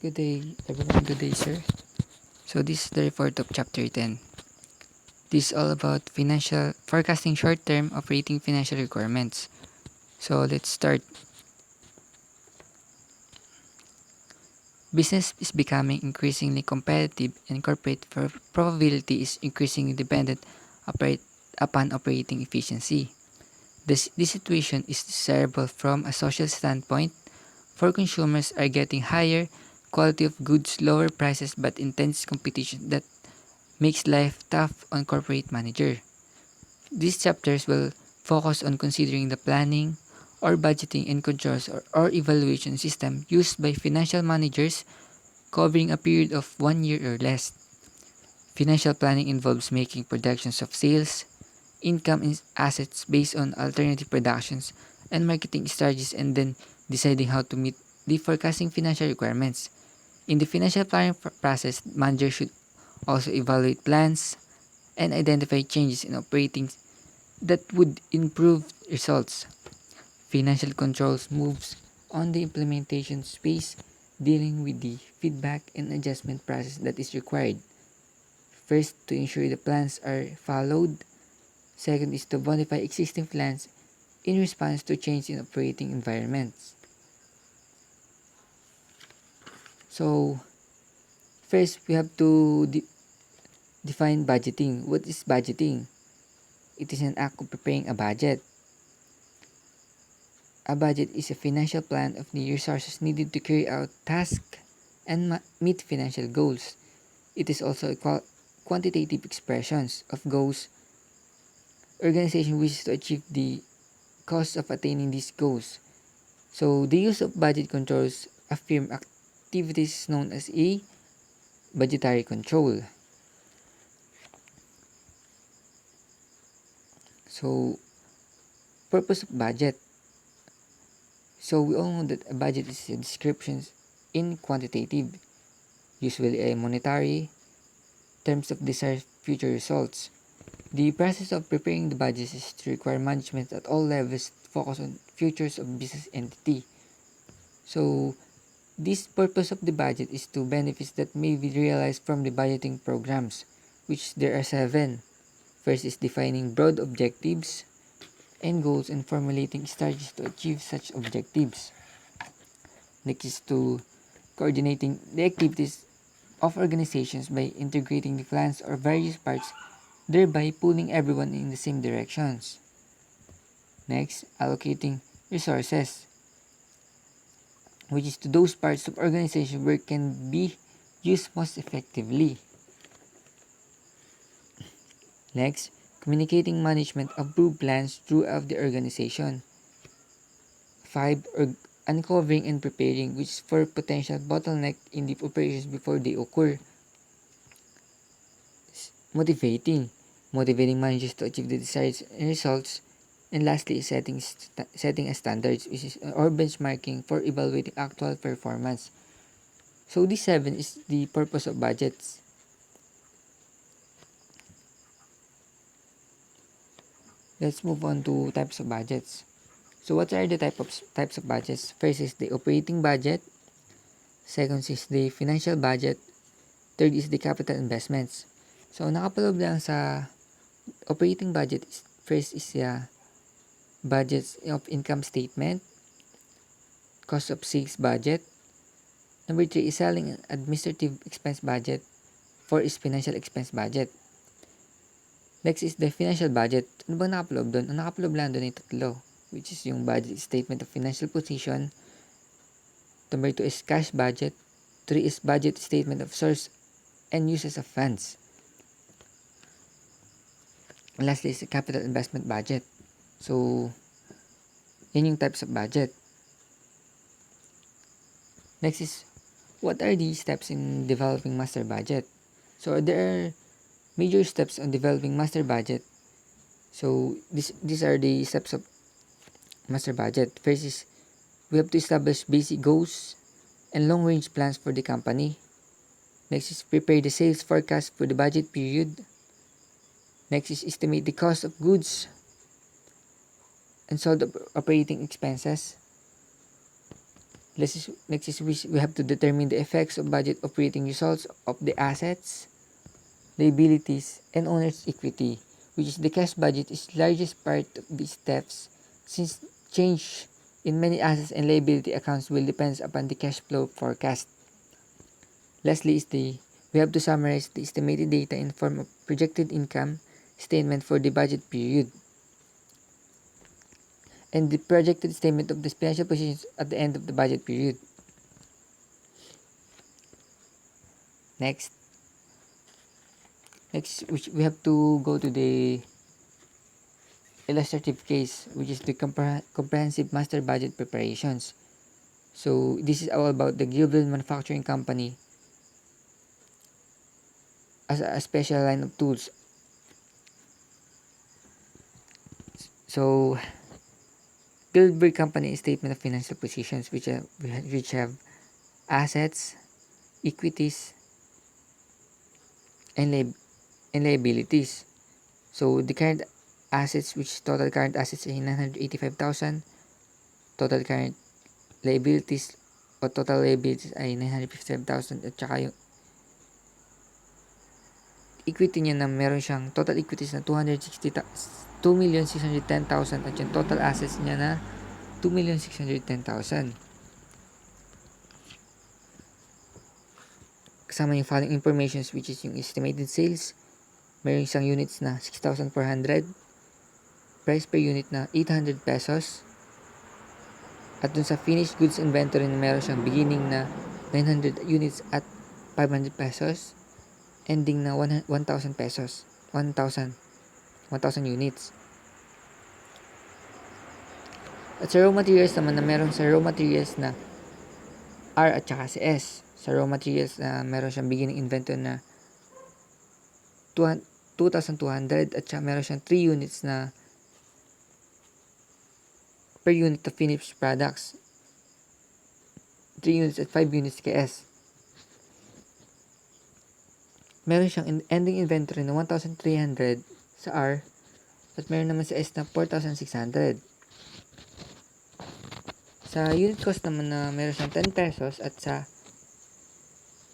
Good day, everyone. Good day, sir. So this is the report of Chapter 10. This is all about financial forecasting short-term operating financial requirements. So let's start. Business is becoming increasingly competitive and corporate profitability is increasingly dependent operate, upon operating efficiency. This situation is desirable from a social standpoint, for consumers are getting higher quality of goods, lower prices, but intense competition that makes life tough on corporate manager. These chapters will focus on considering the planning or budgeting and controls or evaluation system used by financial managers covering a period of 1 year or less. Financial planning involves making projections of sales, income and assets based on alternative productions and marketing strategies and then deciding how to meet the forecasting financial requirements. In the financial planning process, managers should also evaluate plans and identify changes in operating that would improve results. Financial controls moves on the implementation space, dealing with the feedback and adjustment process that is required. First, to ensure the plans are followed. Second is to modify existing plans in response to change in operating environments. So, first we have to define budgeting. What is budgeting? It is an act of preparing a budget. A budget is a financial plan of the resources needed to carry out tasks and meet financial goals. It is also a quantitative expressions of goals organization wishes to achieve the cost of attaining these goals. So the use of budget controls affirm activities known as a budgetary control. So purpose of budget. So we all know that a budget is a description in quantitative, usually a monetary terms of desired future results. The process of preparing the budget is to require management at all levels to focus on futures of business entity. So this purpose of the budget is to benefits that may be realized from the budgeting programs, which there are 7. First is defining broad objectives and goals and formulating strategies to achieve such objectives. Next is to coordinating the activities of organizations by integrating the plans or various parts, thereby pulling everyone in the same directions. Next, allocating resources, which is to those parts of organization where it can be used most effectively. Next, communicating management approved plans throughout the organization. 5. Uncovering and preparing, which is for potential bottleneck in the operations before they occur. Motivating. Motivating managers to achieve the desired results. And lastly, setting a standards, which is or benchmarking for evaluating actual performance. So this 7 is the purpose of budgets. Let's move on to types of budgets. So what are the types of budgets? First is the operating budget. Second is the financial budget. Third is the capital investments. So nakapaloob lang sa operating budget. First is the budgets of income statement, cost of sales budget. Number 3 is selling and administrative expense budget. 4 is financial expense budget. Next is the financial budget. Ano bang nakapaloob doon? Ang nakapaloob lang doon ay 3, which is yung budget statement of financial position. Number 2 is cash budget. 3 is budget statement of source and uses of funds. And lastly is the capital investment budget. So, yan yung types of budget. Next is, what are the steps in developing master budget? So, there are major steps on developing master budget. So, these are the steps of master budget. First is, we have to establish basic goals and long-range plans for the company. Next is prepare the sales forecast for the budget period. Next is estimate the cost of goods and solve the operating expenses. Next is we have to determine the effects of budget operating results of the assets, liabilities, and owner's equity, which is the cash budget is largest part of these steps since change in many assets and liability accounts will depend upon the cash flow forecast. Lastly is we have to summarize the estimated data in form of projected income statement for the budget period and the projected statement of the financial positions at the end of the budget period. Next, we have to go to the illustrative case, which is the comprehensive master budget preparations. So this is all about the Gilbert Manufacturing Company as a special line of tools. So Gilbert Company statement of financial positions which have assets, equities, and liabilities. So the current assets, which total current assets ay 985,000, total current liabilities o total liabilities ay 957,000 at saka yung equity niya na meron siyang total equities na 2,610,000 at yung total assets niya na 2,610,000. Kasama yung following informations which is yung estimated sales, meron siyang units na 6,400, price per unit na 800 pesos, at dun sa finished goods inventory na meron siyang beginning na 900 units at 500 pesos, ending na 1,000 pesos, 1,000 units. At sa raw materials naman na meron sa raw materials na R at saka si S. Sa raw materials na meron siyang beginning inventory na 2,200 at saka meron siyang 3 units na per unit of finished products. 3 units at 5 units kay S. Meron siyang ending inventory na 1,300 sa R at meron naman sa S na 4,600. Sa unit cost naman na meron siyang 10 pesos at sa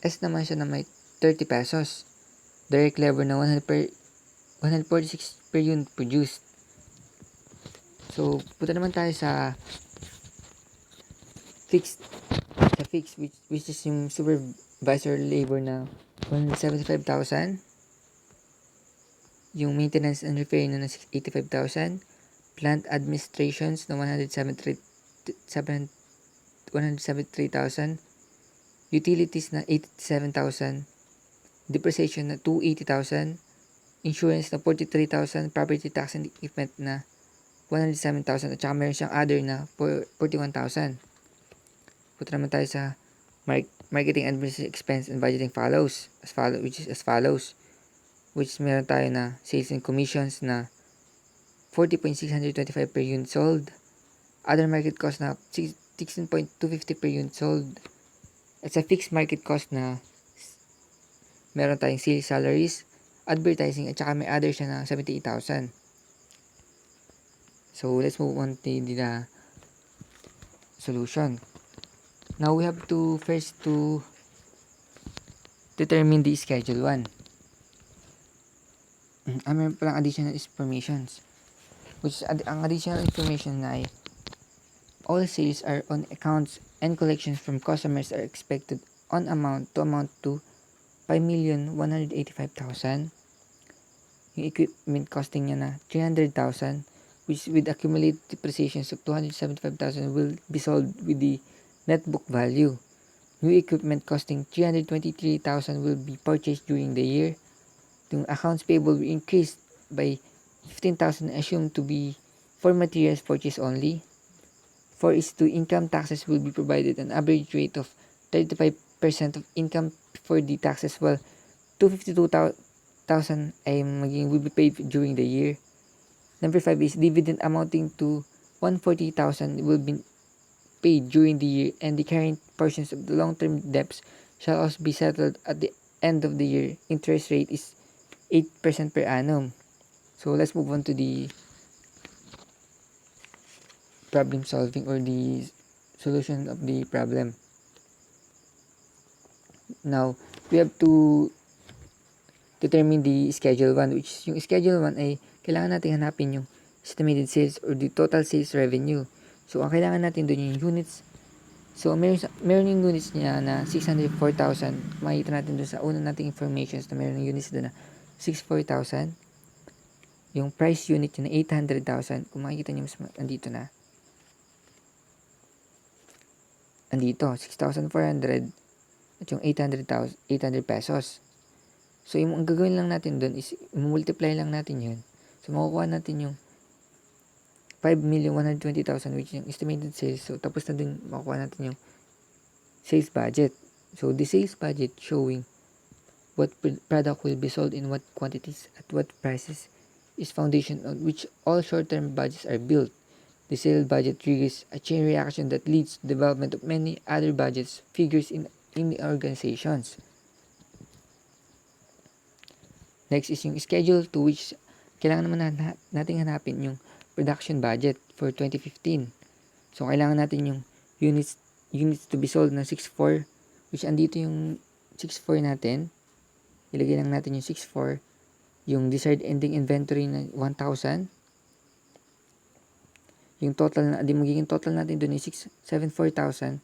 S naman siya na may 30 pesos. Direct labor na 146 per unit produced. So, punta naman tayo sa fixed which is yung supervisor labor na 175,000. Yung maintenance and repair na 85,000. Plant administrations na 173,000. Utilities na 87,000. Depreciation na 280,000. Insurance na 43,000. Property tax and equipment na 107,000 at saka meron siyang other na 41,000. Punta naman tayo sa marketing administration expense and budgeting which is as follows. Which meron tayo na sales and commissions na 40,625 per unit sold. Other market cost na 16,250 per unit sold. At sa fixed market cost na meron tayong sales salaries, advertising at saka may other siya na 78,000. So let's move on to the solution. Now we have to first to determine the schedule 1. Meron palang additional informations. Which is ang additional information na ay all sales are on accounts and collections from customers are expected on amount to 5,185,000. Yung equipment costing niya na 300,000, which with accumulated depreciations of 275,000 will be sold with the net book value. New equipment costing 323,000 will be purchased during the year. Yung accounts payable will increase by 15,000 assumed to be for materials purchased only. 4:2 income taxes will be provided an average rate of 35% of income for the taxes, while 252,000 ay will be paid during the year. Number 5 is dividend amounting to 140,000 will be paid during the year, and the current portions of the long-term debts shall also be settled at the end of the year. Interest rate is 8% per annum. So let's move on to the problem solving or the solution of the problem. Now, we have to determine the schedule 1, which yung schedule 1 ay kailangan natin hanapin yung estimated sales or the total sales revenue. So, ang kailangan natin doon yung units. So, meron yung units niya na 604,000. Makikita natin doon sa unang nating informations na meron yung units doon na 64,000. Yung price unit niya na 800,000. Kung makikita niyo, mas andito na. Andito, 6,400 at yung 800 pesos. So, ang gagawin lang natin doon is multiply lang natin yun. So, makukuha natin yung 5,120,000 which is yung estimated sales. So, tapos na din makukuha natin yung sales budget. So, the sales budget showing what product will be sold in what quantities at what prices is foundation on which all short-term budgets are built. The sales budget triggers a chain reaction that leads to the development of many other budgets figures in the organizations. Next is yung schedule to which kailangan naman nating hanapin yung production budget for 2015. So, kailangan natin yung units to be sold na 64, which andito yung 64 natin. Ilagay lang natin yung 64. Yung desired ending inventory na 1,000. Yung total na, magiging total natin doon is 674,000.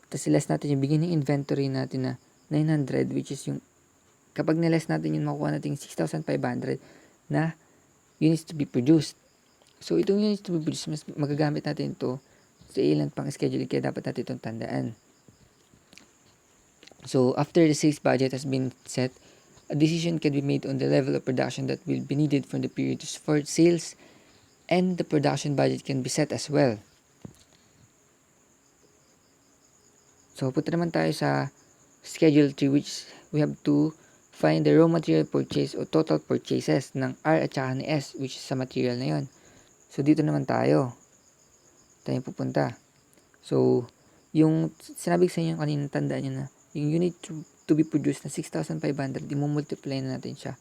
Tapos less natin yung beginning inventory natin na 900, which is yung kapag niless natin yun, makuha natin 6,500 na units to be produced. So, itong units to be produced, mas magagamit natin ito sa ilan pang schedule, kaya dapat natin itong tandaan. So, after the sales budget has been set, a decision can be made on the level of production that will be needed for the period to support sales, and the production budget can be set as well. So, punta naman tayo sa schedule 3, which we have to find the raw material purchase o total purchases ng R at saka ni S, which is sa material na yon. So, dito naman tayo pupunta. So, yung sinabi ko sa inyo kanina, tandaan nyo na yung unit to be produced na 6,500, i-multiply na natin siya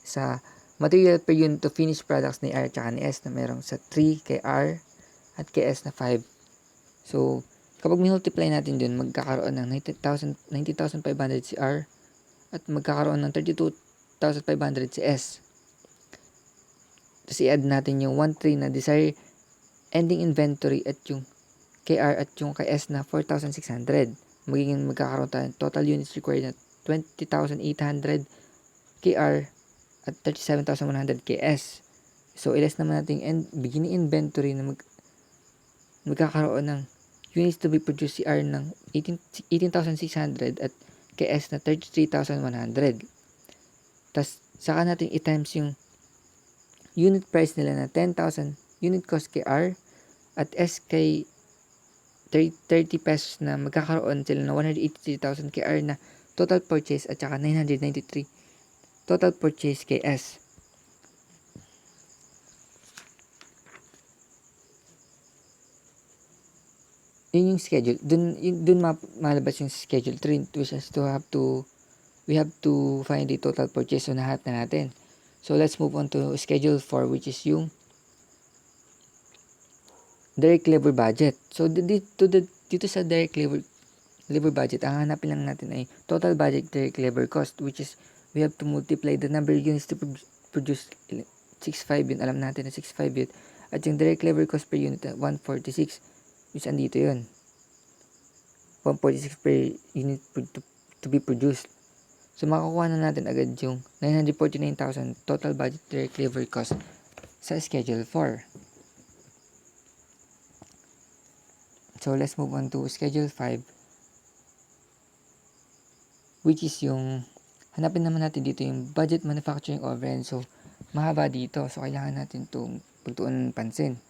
sa material per unit to finished products ni R at saka ni S na merong sa 3 kay R at kay S na 5. So, kapag multiply natin dun, magkakaroon ng 90,500 si R at magkakaroon ng 32,500 si S. Tapos i-add natin yung 1,3 na desire ending inventory at yung kay R at yung kay S na 4,600. Magkakaroon tayo total units required na 20,800 kay R at 37,100 kay S. So, i-less naman natin yung beginning inventory na magkakaroon ng units to be produced si R ng 18,600 at kay S na 33,100. Tapos, saka natin i-times yung unit price nila na 10,000 unit cost kay R at S kay 30 pesos na magkakaroon sila na 183,000 kay R na total purchase at saka 993 total purchase kay S. Yun yung schedule. Dun malabas yung schedule 3, which is we have to find the total purchase. So, nahat na natin. So, let's move on to schedule 4, which is yung direct labor budget. So, dito sa direct labor budget, ang hanapin lang natin ay total budget direct labor cost, which is we have to multiply the number of units to produce 6,500 yun. Alam natin na 6,500 yun. At yung direct labor cost per unit na 146, which andito yun. 146 per unit to be produced. So, makakuha na natin agad yung 949,000 total budget direct labor cost sa schedule 4. So, let's move on to schedule 5, which is yung hanapin naman natin dito yung budget manufacturing overhead. So, mahaba dito. So, kailangan natin itong pagtuunan ng pansin.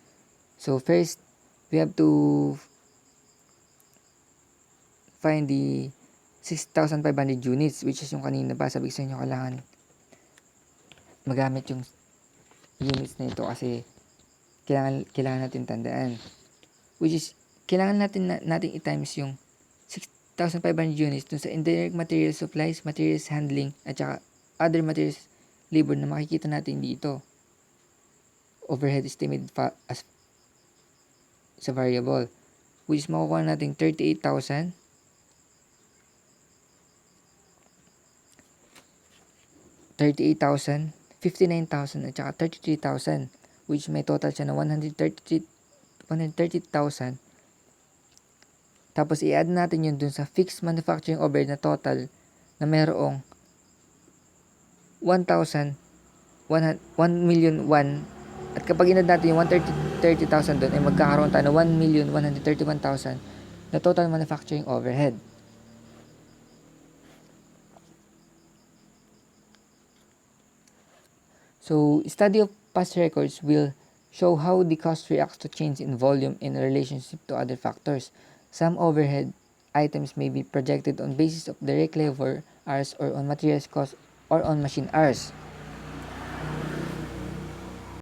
So, first, we have to find the 6,500 units, which is yung kanina pa sabi ko sa inyo, kailangan magamit yung units na ito kasi kailangan natin tandaan, which is kailangan natin i-times yung 6,500 units dun sa indirect material supplies, materials handling at saka other materials labor na makikita natin dito. Overhead estimated as sa variable, which is makukuha natin 38,000, 38,000, 59,000 at saka 33,000, which may total siya na 130,000. Tapos i-add natin yun dun sa fixed manufacturing overhead na total na merong 1,000, 1,000,001. At kapag in-add natin yung 130,000 dun, ay magkakaroon tayo ng 1,131,000 na total manufacturing overhead. So, study of past records will show how the cost reacts to change in volume in relationship to other factors. Some overhead items may be projected on basis of direct labor hours or on materials cost or on machine hours.